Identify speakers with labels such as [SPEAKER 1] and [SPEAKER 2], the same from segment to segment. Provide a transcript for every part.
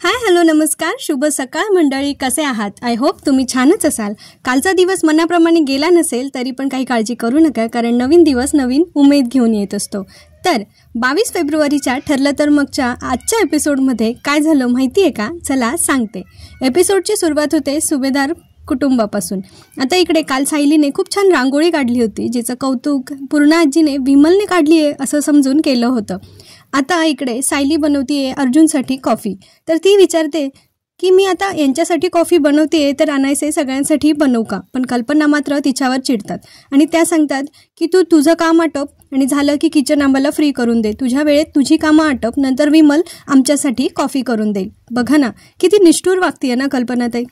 [SPEAKER 1] Hi hello नमस्कार, शुभ सकाळ मंडळी. कसे आहात? आय होप तुम्ही छानच असाल. कालचा दिवस मनाप्रमाणे गेला नसेल तरी पण काही काळजी करू नका, कारण नवीन दिवस नवीन उमेद घेऊन येत असतो. तर 22 फेब्रुवारीच्या ठरलं तर मगच्या आजच्या एपिसोडमध्ये काय झालं माहिती आहे का? चला सांगते. एपिसोडची सुरुवात होते सुभेदार कुटुंबापासून. आता इकडे काल सायलीने खूप छान रांगोळी काढली होती, जिचं कौतुक पूर्ण आजीने विमलने काढली आहे असं समजून केलं होतं. आता इकडे सायली बनवतीये अर्जुनसाठी कॉफी. तर ती विचारते की मी आता यांच्यासाठी कॉफी बनवतेय तर अनायसे सगळ्यांसाठी बनवू का? पण कल्पना मात्र तिच्यावर चिडतात आणि त्या सांगतात की तू तुझं काम आटप आणि झालं की किचन आम्हाला फ्री करून दे. तुझ्या वेळेत तुझी कामं आटप, नंतर विमल आमच्यासाठी कॉफी करून देईल. बघा ना किती निष्ठुर वागतीये ना कल्पनाताई.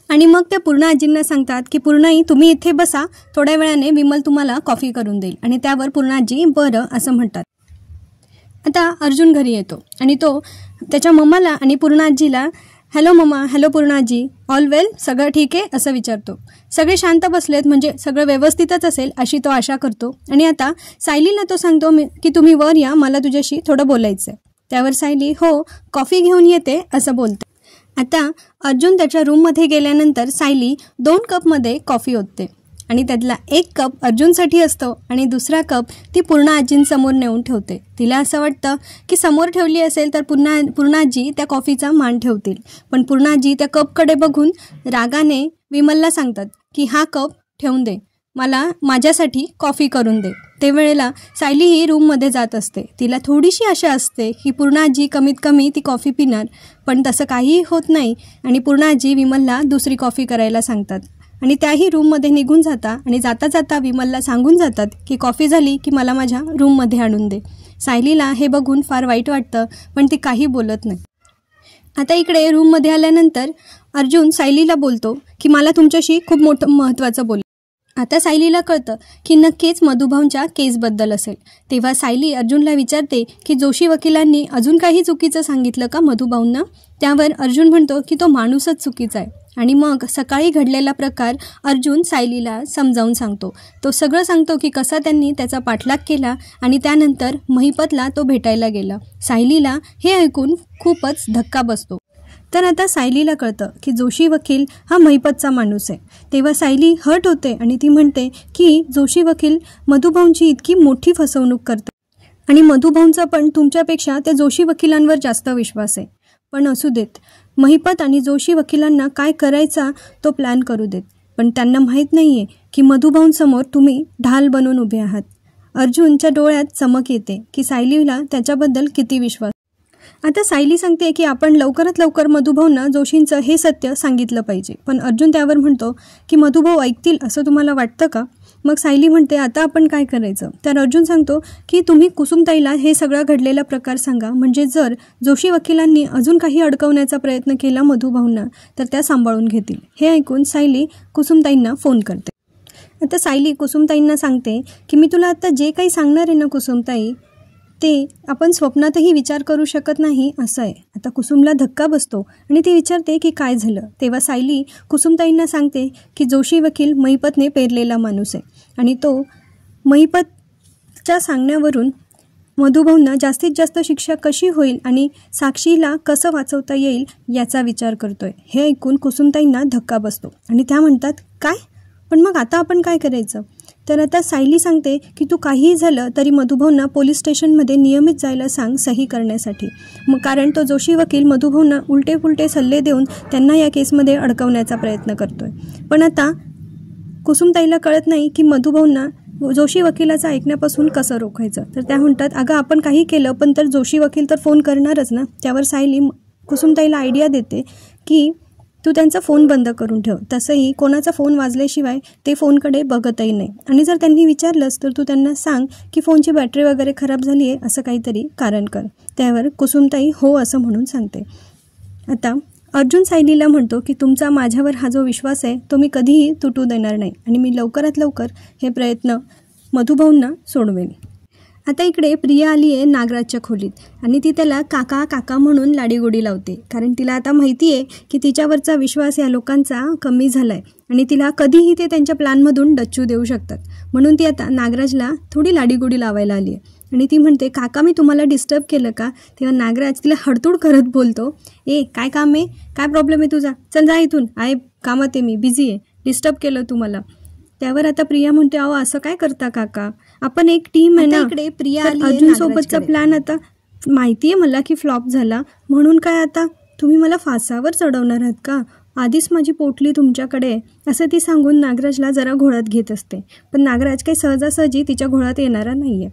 [SPEAKER 1] आणि मग त्या पूर्ण आजींना सांगतात की पूर्णाई तुम्ही इथे बसा, थोड्या वेळाने विमल तुम्हाला कॉफी करून देईल. आणि त्यावर पूर्ण आजी बरं असं म्हणतात. आता अर्जुन घरी येतो आणि तो त्याच्या मम्माला आणि पूर्ण आजीला हॅलो मम्मा, हॅलो पूर्ण आजी, ऑल वेल, सगळं ठीक आहे असं विचारतो. सगळे शांत बसलेत म्हणजे सगळं व्यवस्थितच असेल अशी तो आशा करतो. आणि आता सायलीला तो सांगतो की तुम्ही वर या, मला तुझ्याशी थोडं बोलायचं आहे. त्यावर सायली हो कॉफी घेऊन येते असं बोलते. आता अर्जुन त्याच्या रूममध्ये गेल्यानंतर सायली 2 कपमध्ये कॉफी ओतते आणि त्यातला 1 कप अर्जुनसाठी असतो आणि दुसरा कप ती पूर्ण आजींसमोर नेऊन ठेवते. तिला असं वाटतं की समोर ठेवली असेल तर पूर्ण आजी त्या कॉफीचा मान ठेवतील. पण पूर्ण आजी त्या कपकडे बघून रागाने विमलला सांगतात की हा कप ठेवून दे, मला माझ्यासाठी कॉफी करून दे. ते वेळेला सायली ही रूममध्ये जात असते. तिला थोडीशी आशा असते की पूर्ण आजी कमीत कमी ती कॉफी पिणार, पण तसं काहीही होत नाही. आणि पूर्ण आजी विमलला दुसरी कॉफी करायला सांगतात आणि त्याही रूममध्ये निघून जाता आणि जाता जाता विमलला सांगून जातात की कॉफी झाली की मला माझ्या रूममध्ये आणून दे. सायलीला हे बघून फार वाईट वाटतं, पण ती काही बोलत नाही. आता इकडे रूममध्ये आल्यानंतर अर्जुन सायलीला बोलतो की मला तुमच्याशी खूप मोठं महत्त्वाचं बोल. आता सायलीला कळतं की नक्कीच मधुभाऊंच्या केसबद्दल असेल. तेव्हा सायली अर्जुनला विचारते की जोशी वकिलांनी अजून काही चुकीचं सांगितलं का मधुभाऊंना? त्यावर अर्जुन म्हणतो की तो माणूसच चुकीचा आहे. आणि मग सकाळी घडलेला प्रकार अर्जुन सायलीला समजावून सांगतो. तो सगळं सांगतो की कसा त्यांनी त्याचा पाठलाग केला आणि त्यानंतर महिपतला तो भेटायला गेला. सायलीला हे ऐकून खूपच धक्का बसतो. तर आता सायलीला कळतं की जोशी वकील हा महिपतचा माणूस आहे. तेव्हा सायली हर्ट होते आणि ती म्हणते की जोशी वकील मधुभाऊंची इतकी मोठी फसवणूक करतात आणि मधुभाऊंचा पण तुमच्यापेक्षा त्या जोशी वकिलांवर जास्त विश्वास आहे. पण असू देत, महिपत आणि जोशी वकिलांना काय करायचा तो प्लॅन करू देत. पण त्यांना माहीत नाही आहे की मधुभाऊंसमोर तुम्ही ढाल बनून उभे आहात. अर्जुनच्या डोळ्यात चमक येते की सायलीला त्याच्याबद्दल किती विश्वास. आता सायली सांगते की आपण लवकरात लवकर मधुभाऊंना जोशींचं हे सत्य सांगितलं पाहिजे. पण अर्जुन त्यावर म्हणतो की मधुभाऊ ऐकतील असं तुम्हाला वाटतं का? मग सायली म्हणते आता आपण काय करायचं? तर अर्जुन सांगतो की तुम्ही कुसुमताईला हे सगळा घडलेला प्रकार सांगा, म्हणजे जर जोशी वकिलांनी अजून काही अडकवण्याचा प्रयत्न केला मधुभाऊंना तर त्या सांभाळून घेतील. हे ऐकून सायली कुसुमताईंना फोन करते. आता सायली कुसुमताईंना सांगते की मी तुला आता जे काही सांगणार आहे ना कुसुमताई, ते आपण स्वप्नातही विचार करू शकत नाही असं आहे. आता कुसुमला धक्का बसतो आणि ती विचारते की काय झालं? तेव्हा सायली कुसुमताईंना सांगते की जोशी वकील महिपतने पेरलेला माणूस आहे आणि तो महिपतच्या सांगण्यावरून मधुभाऊंना जास्तीत जास्त शिक्षा कशी होईल आणि साक्षीला कसं वाचवता येईल याचा विचार करतोय. हे ऐकून कुसुमताईंना धक्का बसतो आणि त्या म्हणतात काय? पण मग आता आपण काय करायचं? तर आता सायली सांगते की तू काहीही झालं तरी मधुभाऊंना पोलीस स्टेशनमध्ये नियमित जायला सांग सही करण्यासाठी. मग कारण तो जोशी वकील मधुभाऊंना उलटे पुलटे सल्ले देऊन त्यांना या केसमध्ये अडकवण्याचा प्रयत्न करतोय. पण आता कुसुमताईला कळत नाही की मधुभाऊंना जोशी वकिलाचं ऐकण्यापासून कसं रोखायचं. तर त्या म्हणतात अगं आपण काही केलं पण तर जोशी वकील तर फोन करणारच ना. त्यावर सायली कुसुमताईला आयडिया देते की तू त्यांचा फोन बंद करून ठेव. तसंही कोणाचा फोन वाजल्याशिवाय ते फोनकडे बघतही नाही. आणि जर त्यांनी विचारलंच तर तू त्यांना सांग की फोनची बॅटरी वगैरे खराब झाली आहे असं काहीतरी कारण कर. त्यावर कुसुमताई हो असं म्हणून सांगते. आता अर्जुन सायलीला म्हणतो की तुमचा माझ्यावर हा जो विश्वास आहे तो मी कधीही तुटू देणार नाही आणि मी लवकरात लवकर हे प्रयत्न मधुभाऊंना सोडवेन. आता इकडे प्रिया आली आहे नागराजच्या खोलीत आणि ती त्याला काका काका म्हणून लाडीगोडी लावते, कारण तिला आता माहिती आहे की तिच्यावरचा विश्वास या लोकांचा कमी झाला आहे आणि तिला कधीही ते त्यांच्या प्लॅनमधून डच्चू देऊ शकतात. म्हणून ती आता नागराजला थोडी लाडीगोडी लावायला आली आहे. आणि ती म्हणते, काका मी तुम्हाला डिस्टर्ब केलं का? तेव्हा नागराज तिला हडतूड करत बोलतो, काय काम आहे, काय प्रॉब्लेम आहे तुझा, चल जा इथून, आहे कामात आहे, मी बिझी आहे, डिस्टर्ब केलं तुम्हाला. त्यावर आता प्रिया म्हणते, अहो असं काय करता काका, आपण एक टीम आहे ना. इकडे प्रिया अर्जुन सोबतचा प्लॅन आता माहिती आहे मला की फ्लॉप झाला, म्हणून काय आता तुम्ही मला फासावर चढवणार आहात का? आधीच माझी पोटली तुमच्याकडे, असं ती सांगून नागराजला जरा घोळात घेत असते. पण नागराज काही सहजासहजी तिच्या घोळात येणारा नाही आहे.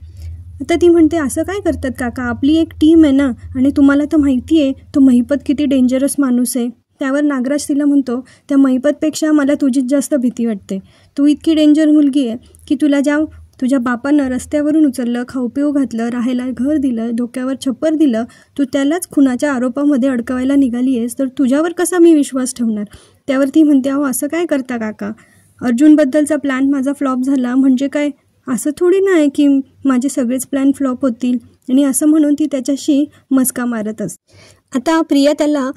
[SPEAKER 1] आता ती म्हणते, असं काय करतात काका, आपली एक टीम आहे ना, आणि तुम्हाला तर माहिती आहे तो महिपत किती डेंजरस माणूस आहे. त्यावर नागराज तिला म्हणतो, त्या महिपतपेक्षा मला तुझीच जास्त भीती वाटते. तू इतकी डेंजर मुलगी आहे की तुझ्या बापानं रस्त्यावरून उचललं, खाऊपिऊ घातलं, राहायला घर दिलं, डोक्यावर छप्पर दिलं, तू त्यालाच खुनाच्या आरोपामध्ये अडकवायला निघाली आहेस, तर तुझ्यावर कसा मी विश्वास ठेवणार. त्यावर ती म्हणते, अहो असं काय करता काका, अर्जुनबद्दलचा प्लॅन माझा फ्लॉप झाला म्हणजे काय, असं थोडी नाही की माझे सगळेच प्लॅन फ्लॉप होतील. आणि असं म्हणून ती त्याच्याशी मस्का मारत असते. आता प्रिया त्याला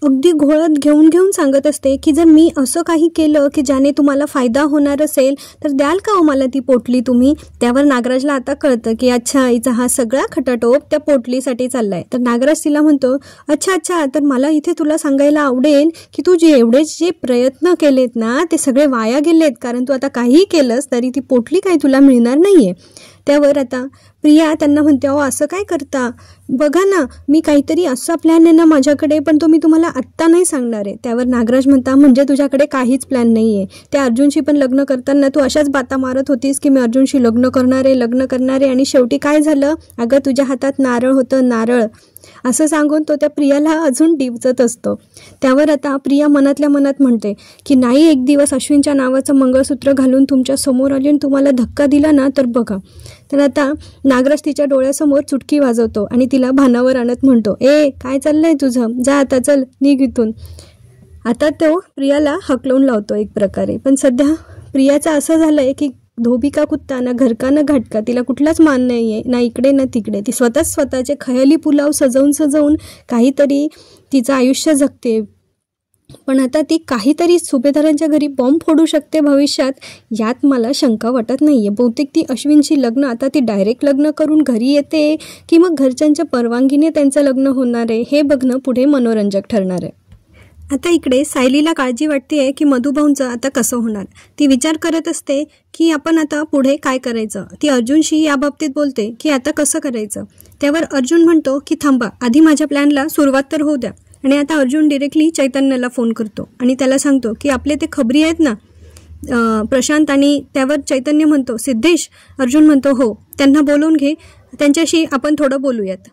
[SPEAKER 1] अगदी घोळात घेऊन सांगत असते की जर मी असं काही केलं की ज्याने तुम्हाला फायदा होणार असेल तर द्याल का हो मला ती पोटली तुम्ही. त्यावर नागराजला आता कळतं की अच्छा, हिचा हा सगळा खटाटोप त्या पोटलीसाठी चाललाय. तर नागराज तिला म्हणतो, अच्छा, तर मला इथे तुला सांगायला आवडेल की तू जे प्रयत्न केलेत ना ते सगळे वाया गेलेत, कारण तू आता काहीही केलंस तरी ती पोटली काही तुला मिळणार नाहीये. त्यावर आता प्रिया त्यांना म्हणते, अहो असं काय करता, बघा ना मी काहीतरी असा प्लॅन आहे ना माझ्याकडे, पण तो मी तुम्हाला आत्ता नाही सांगणार आहे. त्यावर नागराज म्हणता, म्हणजे तुझ्याकडे काहीच प्लॅन नाही आहे. त्या अर्जुनशी पण लग्न करताना तू अशाच बाता मारत होतीस की मी अर्जुनशी लग्न करणार आहे, आणि शेवटी काय झालं, अगं तुझ्या हातात नारळ होतं, नारळ, असं सांगून तो त्या प्रियाला अजून डिवचत असतो. त्यावर आता प्रिया मनातल्या मनात म्हणते की नाही, एक दिवस अश्विनच्या नावाचं मंगळसूत्र घालून तुमच्या समोर आली आणि तुम्हाला धक्का दिला ना तर बघा. तर आता नागराज तिच्या डोळ्यासमोर चुटकी वाजवतो आणि तिला भानावर आणत म्हणतो, काय चाललंय तुझं, जा आता, चल निघ इथून. आता तो प्रियाला हकलवून लावतो एक प्रकारे. पण सध्या प्रियाचं असं झालंय की धोबी का कुत्ता ना घर का ना घाटका, तिला कुठलाच मान नाही आहे, ना इकडे ना तिकडे. ती स्वतःचे खयाली पुलाव सजवून काहीतरी तिचं आयुष्य जगते. पण आता ती काहीतरी सुभेदारांच्या घरी बॉम्ब फोडू शकते भविष्यात, यात मला शंका वाटत नाही आहे. बहुतेक ती अश्विनशी लग्न आता ती डायरेक्ट लग्न करून घरी येते की मग घरच्यांच्या परवानगीने त्यांचं लग्न होणार आहे, हे बघणं पुढे मनोरंजक ठरणार आहे. आता इकडे सायलीला काळजी वाटते आहे की मधुभाऊंचं आता कसं होणार. ती विचार करत असते की आपण आता पुढे काय करायचं. ती अर्जुनशी याबाबतीत बोलते की आता कसं करायचं. त्यावर अर्जुन म्हणतो की थांबा, आधी माझ्या प्लॅनला सुरुवात तर होऊ द्या. आणि आता अर्जुन डिरेक्टली चैतन्याला फोन करतो आणि त्याला सांगतो की आपले ते खबरी आहेत ना प्रशांत, आणि त्यावर चैतन्य म्हणतो, सिद्धेश. अर्जुन म्हणतो, हो, त्यांना बोलवून घे, त्यांच्याशी आपण थोडं बोलूयात,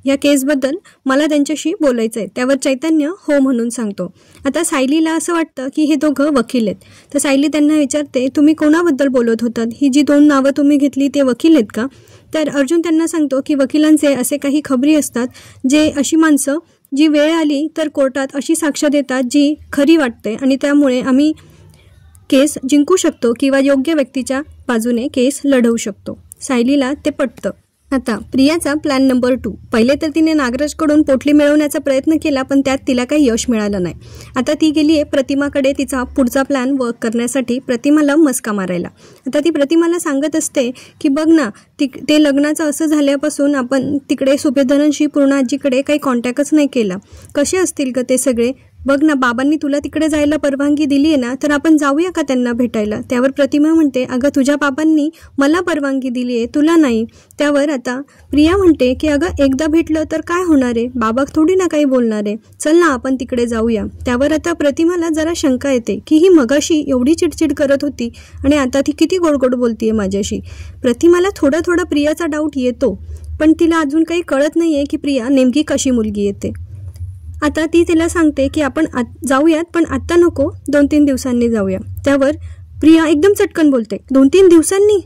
[SPEAKER 1] या केसबद्दल मला त्यांच्याशी बोलायचं आहे. त्यावर चैतन्य हो म्हणून सांगतो. आता सायलीला असं वाटतं की हे दोघं वकील आहेत. तर सायली त्यांना विचारते, तुम्ही कोणाबद्दल बोलत होतात, ही जी 2 नावं तुम्ही घेतली ते वकील आहेत का. तर अर्जुन त्यांना सांगतो की वकिलांचे असे काही खबरी असतात, जे अशी माणसं जी वेळ आली तर कोर्टात अशी साक्ष देतात जी खरी वाटते, आणि त्यामुळे आम्ही केस जिंकू शकतो किंवा योग्य व्यक्तीच्या बाजूने केस लढवू शकतो. सायलीला ते पटतं. आता प्रियाचा प्लॅन नंबर 2. पहिले तर तिने नागराजकडून पोटली मिळवण्याचा प्रयत्न केला, पण त्यात तिला काही यश मिळालं नाही. आता ती गेली आहे प्रतिमाकडे तिचा पुढचा प्लॅन वर्क करण्यासाठी, प्रतिमाला मस्का मारायला. आता ती प्रतिमाला सांगत असते की बघ ना, ते लग्नाचं असं झाल्यापासून आपण तिकडे सुभेदारांशी पूर्ण आजीकडे काही कॉन्टॅक्टच नाही केला. कसे असतील का ते सगळे, बघ ना, बाबांनी तुला तिकडे जायला परवानगी दिली आहे ना, तर आपण जाऊया का त्यांना भेटायला. त्यावर प्रतिमा म्हणते, अगं तुझ्या बाबांनी मला परवानगी दिली आहे, तुला नाही. त्यावर आता प्रिया म्हणते की अगं एकदा भेटलं तर काय होणार आहे, बाबा थोडी ना काही बोलणार आहे, चल ना आपण तिकडे जाऊया. त्यावर आता प्रतिमाला जरा शंका येते की ही मगाशी एवढी चिडचिड करत होती आणि आता ती किती गोड बोलतीये माझ्याशी. प्रतिमाला थोडा प्रियाचा डाऊट येतो, पण तिला अजून काही कळत नाहीये की प्रिया नेमकी कशी मुलगी येते. आता ती तिला सांगते की आपण जाऊयात, पण आत्ता नको, 2-3 दिवसांनी जाऊया. त्यावर प्रिया एकदम चटकन बोलते, 2-3 दिवसांनी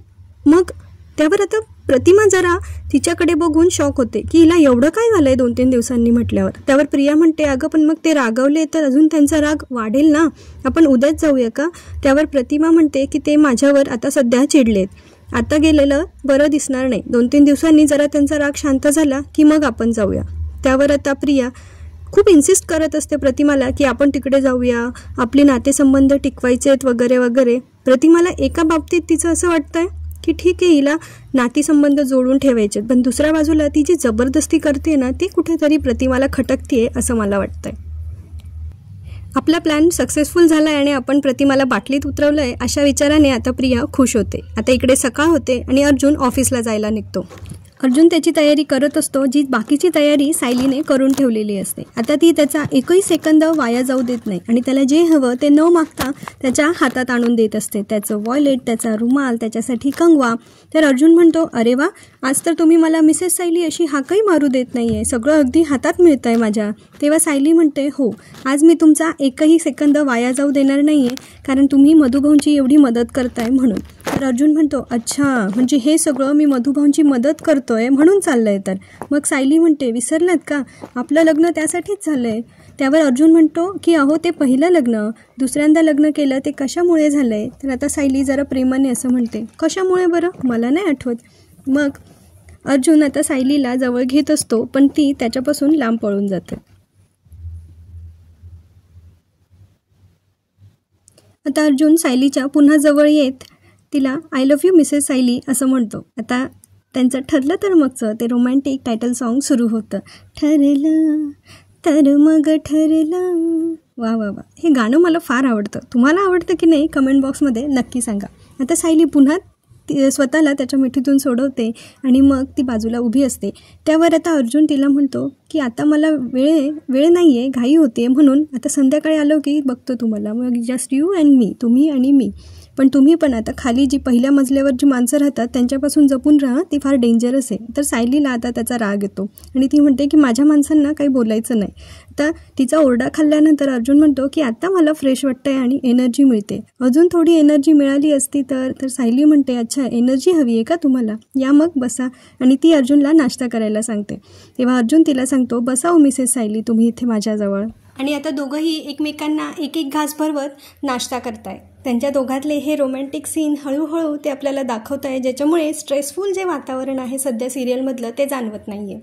[SPEAKER 1] मग. त्यावर आता प्रतिमा जरा तिच्याकडे बघून शॉक होते की हिला एवढं काय झालंय 2-3 दिवसांनी म्हटल्यावर. त्यावर प्रिया म्हणते, अगं पण मग ते रागवले तर अजून त्यांचा राग वाढेल ना, आपण उद्याच जाऊया का. त्यावर प्रतिमा म्हणते की ते माझ्यावर आता सध्या चिडलेत, आता गेलेलं बरं दिसणार नाही, 2-3 दिवसांनी जरा त्यांचा राग शांत झाला की मग आपण जाऊया. त्यावर आता प्रिया खूप इन्सिस्ट करत असते प्रतिमाला की आपण तिकडे जाऊया, आपले नातेसंबंध टिकवायचे आहेत वगैरे वगैरे. प्रतिमाला एका बाबतीत तिचं असं वाटतंय की ठीक आहे हिला नातीसंबंध जोडून ठेवायचे, पण दुसऱ्या बाजूला ती जी जबरदस्ती करते ना ती कुठेतरी प्रतिमाला खटकते असं मला वाटतंय. आपला प्लॅन सक्सेसफुल झाला आहे आणि आपण प्रतिमाला बाटलीत उतरवलं आहे अशा विचाराने आता प्रिया खुश होते. आता इकडे सकाळ होते आणि अर्जुन ऑफिसला जायला निघतो. अर्जुन त्याची तयारी करत असतो, जी बाकीची तयारी सायलीने करून ठेवलेली असते. आता ती त्याचा एकही सेकंद वाया जाऊ देत नाही आणि त्याला जे हवं ते न मागता त्याच्या हातात आणून देत असते. त्याचं वॉलेट, त्याचा रुमाल, त्याच्यासाठी कंगवा. तर अर्जुन म्हणतो, अरे वा, आज तर तुम्ही मला मिसेस सायली अशी हाकही मारू देत नाही आहे, सगळं अगदी हातात मिळतं आहे माझ्या. तेव्हा सायली म्हणते, हो, आज मी तुमचा एकही सेकंद वाया जाऊ देणार नाही आहे, कारण तुम्ही मधुभाऊंची एवढी मदत करताय म्हणून. तर अर्जुन म्हणतो, अच्छा, म्हणजे हे सगळं मी मधुभाऊंची मदत करतोय म्हणून चाललंय. तर मग सायली म्हणते, विसरलात का, आपलं लग्न त्यासाठीच झालंय. त्यावर अर्जुन म्हणतो की अहो, ते पहिलं लग्न, दुसऱ्यांदा लग्न केलं ते कशामुळे झालंय. तर आता सायली जरा प्रेमाने असं म्हणते, कशामुळे बरं, मला नाही आठवत. मग अर्जुन आता सायलीला जवळ घेत असतो, पण ती त्याच्यापासून लांब पळून जाते. आता अर्जुन सायलीच्या पुन्हा जवळ येत तिला I love you Mrs Sayali असं म्हणतो. आता त्यांचं ठरलं तर मगचं ते रोमॅन्टिक टायटल सॉन्ग सुरू होतं. ठरलं तर मग ठरलं. वा वा वा, हे गाणं मला फार आवडतं. तुम्हाला आवडतं की नाही कमेंट बॉक्समध्ये नक्की सांगा. आता सायली पुन्हा स्वतःला त्याच्या मिठीतून सोडवते आणि मग ती बाजूला उभी असते. त्यावर आता अर्जुन तिला म्हणतो की आता मला वेळ नाही आहे, घाई होते, म्हणून आता संध्याकाळी आलो की बघतो तुम्हाला, मग जस्ट यू अँड मी, तुम्ही आणि मी. पण तुम्ही पण आता खाली जी पहिल्या मजल्यावर जी माणसं राहतात त्यांच्यापासून जपून राहा, ती फार डेंजरस आहे. तर सायलीला आता त्याचा राग येतो आणि ती म्हणते की माझ्या माणसांना काही बोलायचं नाही. आता तिचा ओरडा खाल्ल्यानंतर अर्जुन म्हणतो की आता मला फ्रेश वाटतंय आणि एनर्जी मिळते. अजून थोडी एनर्जी मिळाली असती तर सायली म्हणते, अच्छा, एनर्जी हवी आहे का तुम्हाला, या मग बसा. आणि ती अर्जुनला नाश्ता करायला सांगते. तेव्हा अर्जुन तिला सांगतो, बसाव मिसेस सायली तुम्ही इथे माझ्याजवळ. आणि आता दोघंही एकमेकांना एक एक घास भरवत नाश्ता करताय. त्यांच्या दोघातले हे रोमॅन्टिक सीन हळूहळू ते आपल्याला दाखवत आहे, ज्याच्यामुळे स्ट्रेसफुल जे वातावरण आहे सध्या सिरियलमधलं ते जाणवत नाही आहे.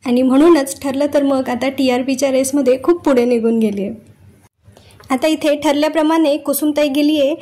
[SPEAKER 1] आणि म्हणूनच ठरलं तर मग आता TRPच्या रेसमध्ये खूप पुढे निघून गेली आहे. आता इथे ठरल्याप्रमाणे कुसुमताई गेली आहे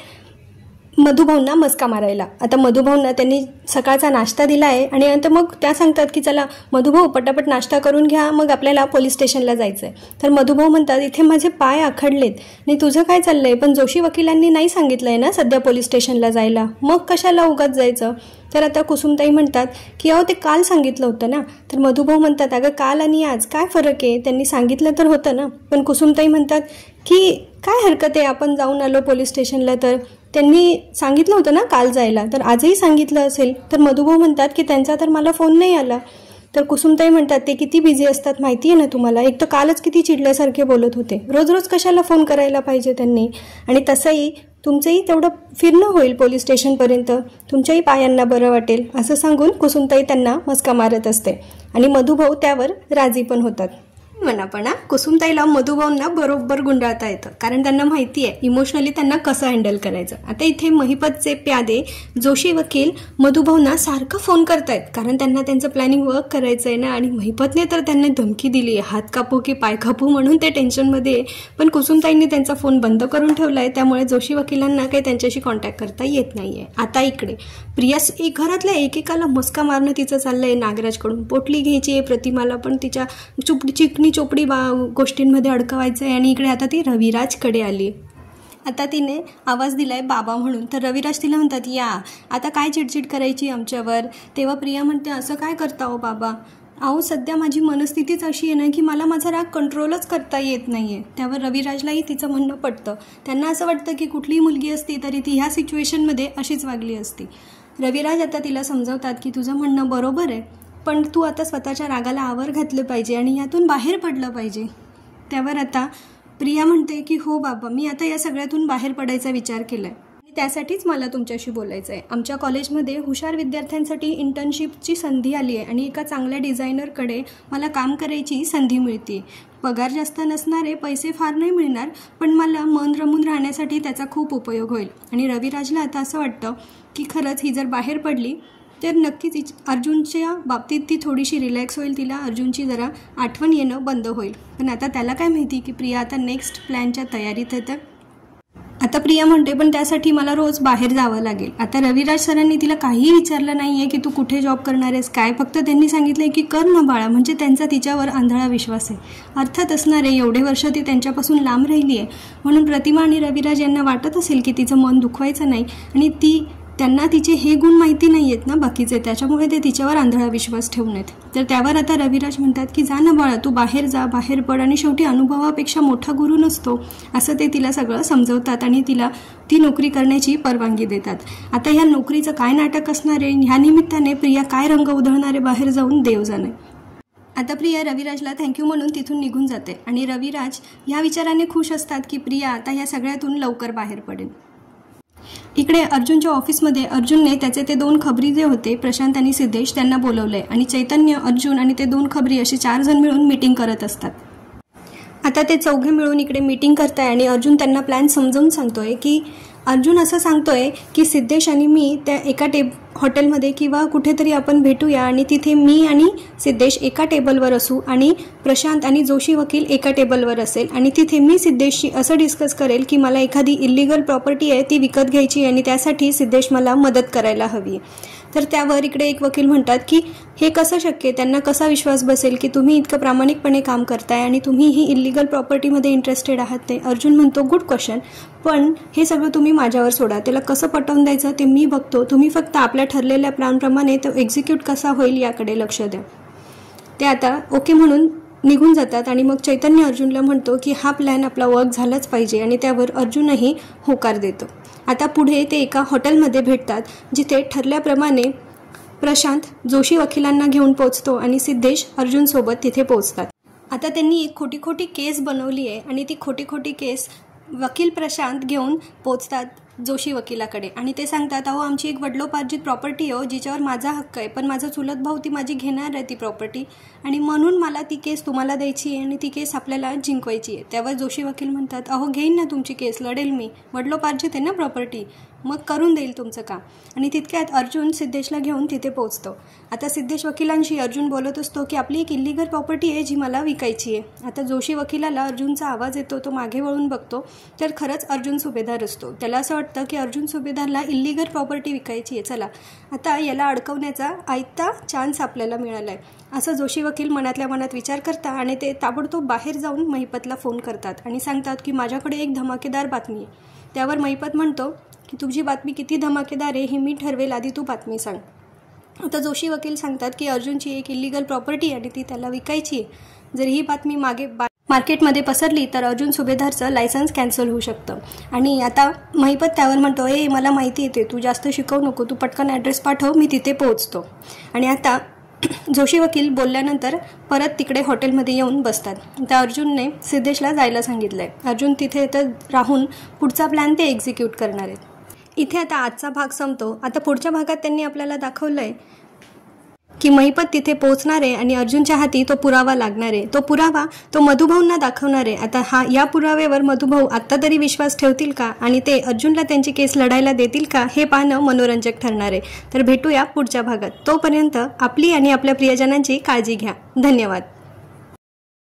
[SPEAKER 1] मधुभाऊंना मस्का मारायला. आता मधुभाऊंना त्यांनी सकाळचा नाश्ता दिला आहे आणि नंतर मग त्या सांगतात की चला मधुभाऊ पटापट नाश्ता करून घ्या, मग आपल्याला पोलीस स्टेशनला जायचं आहे. तर मधुभाऊ म्हणतात, इथे माझे पाय आखडलेत, नाही तुझं काय चाललं आहे, पण जोशी वकिलांनी नाही सांगितलं आहे ना सध्या पोलीस स्टेशनला जायला, मग कशाला उगाच जायचं. तर आता कुसुमताई म्हणतात की अहो, ते काल सांगितलं होतं ना. तर मधुभाऊ म्हणतात, अगं काल आणि आज काय फरक आहे, त्यांनी सांगितलं तर होतं ना. पण कुसुमताई म्हणतात की काय हरकत आहे, आपण जाऊन आलो पोलीस स्टेशनला, तर त्यांनी सांगितलं होतं ना काल जायला, तर आजही सांगितलं असेल. तर मधुभाऊ म्हणतात की त्यांचा तर मला फोन नाही आला. तर कुसुमताई म्हणतात, ते किती बिझी असतात माहिती आहे ना तुम्हाला, एक तर कालच किती चिडल्यासारखे बोलत होते, रोज रोज कशाला फोन करायला पाहिजे त्यांनी. आणि तसंही तुमचंही तेवढं फिरणं होईल पोलीस स्टेशनपर्यंत, तुमच्याही पायांना बरं वाटेल, असं सांगून कुसुमताई त्यांना मस्का मारत असते. आणि मधुभाऊ त्यावर राजी पण होतात. मनापणा कुसुमताईला मधुभाऊंना बरोबर गुंडाळता येतं, कारण त्यांना माहिती आहे इमोशनली त्यांना कसं हँडल करायचं. आता इथे महिपतचे प्यादे जोशी वकील मधुभाऊंना सारखं फोन करतायत, कारण त्यांना त्यांचं प्लॅनिंग वर्क करायचं आहे ना. आणि महिपतने तर त्यांना धमकी दिली, हात कापू की पाय कापू, म्हणून ते टेन्शनमध्ये. पण कुसुमताईंनी त्यांचा फोन बंद करून ठेवला आहे, त्यामुळे जोशी वकिलांना काही त्यांच्याशी कॉन्टॅक्ट करता येत नाही आहे. आता इकडे प्रिया घरातल्या एकेकाला मस्का मारणं तिचं चाललं आहे. नागराजकडून पोटली घ्यायची आहे, प्रतिमाला पण तिच्या चिकनी चोपडी गोष्टींमध्ये अडकवायचं आहे. आणि इकडे आता ती रविराजकडे आली. आता तिने आवाज दिलाय बाबा म्हणून. तर रविराज तिला म्हणतात, या आता काय चिडचिड करायची आमच्यावर. तेव्हा प्रिया म्हणते, असं काय करता हो बाबा, अहो सध्या माझी मनस्थितीच अशी आहे ना की मला माझा राग कंट्रोलच करता येत नाही आहे. त्यावर रविराजलाही तिचं म्हणणं पटतं. त्यांना असं वाटतं की कुठलीही मुलगी असती तरी ती ह्या सिच्युएशनमध्ये अशीच वागली असती. रविराज आता तिला समजावतात की तुझं म्हणणं बरोबर आहे, पण तू आता स्वतःच्या रागाला आवर घातलं पाहिजे आणि यातून बाहेर पडलं पाहिजे. त्यावर आता प्रिया म्हणते की हो बाबा, मी आता या सगळ्यातून बाहेर पडायचा विचार केला आहे आणि त्यासाठीच मला तुमच्याशी बोलायचं आहे. आमच्या कॉलेजमध्ये हुशार विद्यार्थ्यांसाठी इंटर्नशिपची संधी आली आहे आणि एका चांगल्या डिझायनरकडे मला काम करायची संधी मिळते. पगार जास्त नसणारे, पैसे फार नाही मिळणार, पण मला मन रमून राहण्यासाठी त्याचा खूप उपयोग होईल. आणि रविराजला आता असं वाटतं की खरंच ही जर बाहेर पडली तर नक्कीच अर्जुनच्या बाबतीत ती थोडीशी रिलॅक्स होईल, तिला अर्जुनची जरा आठवण येणं बंद होईल. पण आता त्याला काय माहिती की प्रिया आता नेक्स्ट प्लॅनच्या तयारीत आहे. तर आता प्रिया म्हणते पण त्यासाठी मला रोज बाहेर जावं लागेल. आता रविराज सरांनी तिला काहीही विचारलं नाही आहे की तू कुठे जॉब करणार आहेस काय, फक्त त्यांनी सांगितलं की कर ना बाळा, म्हणजे त्यांचा तिच्यावर आंधळा विश्वास आहे. अर्थात असणार आहे, एवढे वर्ष ती त्यांच्यापासून लांब राहिली आहे म्हणून प्रतिमा आणि रविराज यांना वाटत असेल की तिचं मन दुखवायचं नाही आणि त्यांना तिचे हे गुण माहिती नाही आहेत ना बाकीचे, त्याच्यामुळे ते तिच्यावर आंधळा विश्वास ठेवून आहेत. तर त्यावर आता रविराज म्हणतात की जा ना बाळा, तू बाहेर जा, बाहेर पड, आणि शेवटी अनुभवापेक्षा मोठा गुरु नसतो असं ते तिला सगळं समजवतात आणि तिला ती नोकरी करण्याची परवानगी देतात. आता ह्या नोकरीचं काय नाटक असणार आहे, ह्या निमित्ताने प्रिया काय रंग उधळणारे बाहेर जाऊन देव जाणे. आता प्रिया रविराजला थँक्यू म्हणून तिथून निघून जाते आणि रविराज ह्या विचाराने खुश असतात की प्रिया आता ह्या सगळ्यातून लवकर बाहेर पडेल. इकडे अर्जुनच्या ऑफिसमध्ये अर्जुनने त्याचे ते 2 खबरी जे होते प्रशांत आणि सिद्धेश त्यांना बोलवलंय आणि चैतन्य, अर्जुन आणि ते 2 खबरी असे 4 जण मिळून मीटिंग करत असतात. आता ते 4 मिळून इकडे मीटिंग करताय आणि अर्जुन त्यांना प्लॅन समजावून सांगतोय की अर्जुन असं सांगतोय की सिद्धेश आणि मी त्या एका हॉटेलमध्ये किंवा कुठेतरी आपण भेटूया आणि तिथे मी आणि सिद्धेश एका टेबलवर असू आणि प्रशांत आणि जोशी वकील एका टेबलवर असेल आणि तिथे मी सिद्धेशशी असं डिस्कस करेल की मला एखादी इल्लीगल प्रॉपर्टी आहे ती विकत घ्यायची आणि त्यासाठी सिद्धेश मला मदत करायला हवी. तर त्यावर इकडे एक वकील म्हणतात की हे कसं शक्य, त्यांना कसा विश्वास बसेल की तुम्ही इतकं प्रामाणिकपणे काम करताय आणि तुम्ही ही इल्लीगल प्रॉपर्टीमध्ये इंटरेस्टेड आहात ते. अर्जुन म्हणतो गुड क्वेश्चन, पण हे सगळं तुम्ही माझ्यावर सोडा, त्याला कसं पटवून द्यायचं ते मी बघतो, तुम्ही फक्त आपल्या ठरलेल्या प्लॅनप्रमाणे तो एक्झिक्यूट कसा होईल याकडे लक्ष द्या. ते आता ओके म्हणून निघून जातात आणि मग चैतन्य अर्जुनला म्हणतो की हा प्लॅन आपला वर्क झालाच पाहिजे आणि त्यावर अर्जुनही होकार देतो. आता पुढे ते एका हॉटेलमध्ये भेटतात जिथे ठरल्याप्रमाणे प्रशांत जोशी वकिलांना घेऊन पोहोचतो आणि सिद्धेश अर्जुनसोबत तिथे पोहोचतात. आता त्यांनी एक खोटी केस बनवली आहे आणि ती खोटी केस वकील प्रशांत घेऊन पोहोचतात जोशी वकिलाकडे आणि ते सांगतात अहो आमची एक वडिलोपार्जित प्रॉपर्टी हो जिच्यावर माझा हक्क आहे, पण माझा चुलत भाऊ ती माझी घेणार आहे ती प्रॉपर्टी आणि म्हणून मला ती केस तुम्हाला द्यायची आहे आणि ती केस आपल्याला जिंकवायची आहे. त्यावर जोशी वकील म्हणतात अहो घेईन ना तुमची केस, लढेल मी, वडिलोपार्जित आहे ना प्रॉपर्टी, मग करून देईल तुमचं काम. आणि तितक्यात अर्जुन सिद्धेशला घेऊन तिथे पोहोचतो. आता सिद्धेश वकिलांशी अर्जुन बोलत असतो की आपली एक इल्लीगल प्रॉपर्टी आहे जी मला विकायची आहे. आता जोशी वकिलाला अर्जुनचा आवाज येतो, तो मागे वळून बघतो तर खरंच अर्जुन सुभेदार असतो. त्याला असं वाटतं की अर्जुन सुभेदारला इल्लीगल प्रॉपर्टी विकायची आहे, चला आता याला अडकवण्याचा आयता चान्स आपल्याला मिळाला आहे असं जोशी वकील मनातल्या मनात विचार करतात आणि ते ताबडतोब बाहेर जाऊन महिपतला फोन करतात आणि सांगतात की माझ्याकडे एक धमाकेदार बातमी आहे. त्यावर महिपत म्हणतो की तुझी बातमी किती धमाकेदार आहे हे मी ठरवेल, आधी तू बातमी सांग. आता जोशी वकील सांगतात की अर्जुनची एक इल्लीगल प्रॉपर्टी आणि ती त्याला विकायची आहे. जर ही बातमी मार्केटमध्ये पसरली तर अर्जुन सुभेदारचं लायसन्स कॅन्सल होऊ शकतं. आणि आता महिपत त्यावर म्हणतो मला माहिती येते, तू जास्त शिकवू नको, तू पटकन ॲड्रेस पाठव, मी तिथे पोहोचतो. आणि आता जोशी वकील बोलल्यानंतर परत तिकडे हॉटेलमध्ये येऊन बसतात. त्या अर्जुनने सिद्धेशला जायला सांगितलंय. अर्जुन तिथे तर राहून पुढचा प्लॅन ते एक्झिक्यूट करणार आहेत. इथे आता आजचा भाग संपतो. आता पुढच्या भागात त्यांनी आपल्याला दाखवलंय की महिपत तिथे पोहोचणार आहे आणि अर्जुनच्या हाती तो पुरावा लागणार आहे. तो पुरावा तो मधुभाऊंना दाखवणार आहे. आता या पुराव्यावर मधुभाऊ आत्ता तरी विश्वास ठेवतील का आणि ते अर्जुनला त्यांची केस लढायला देतील का हे पाहणं मनोरंजक ठरणार आहे. तर भेटूया पुढच्या भागात. तोपर्यंत आपली आणि आपल्या प्रियजनांची काळजी घ्या. धन्यवाद.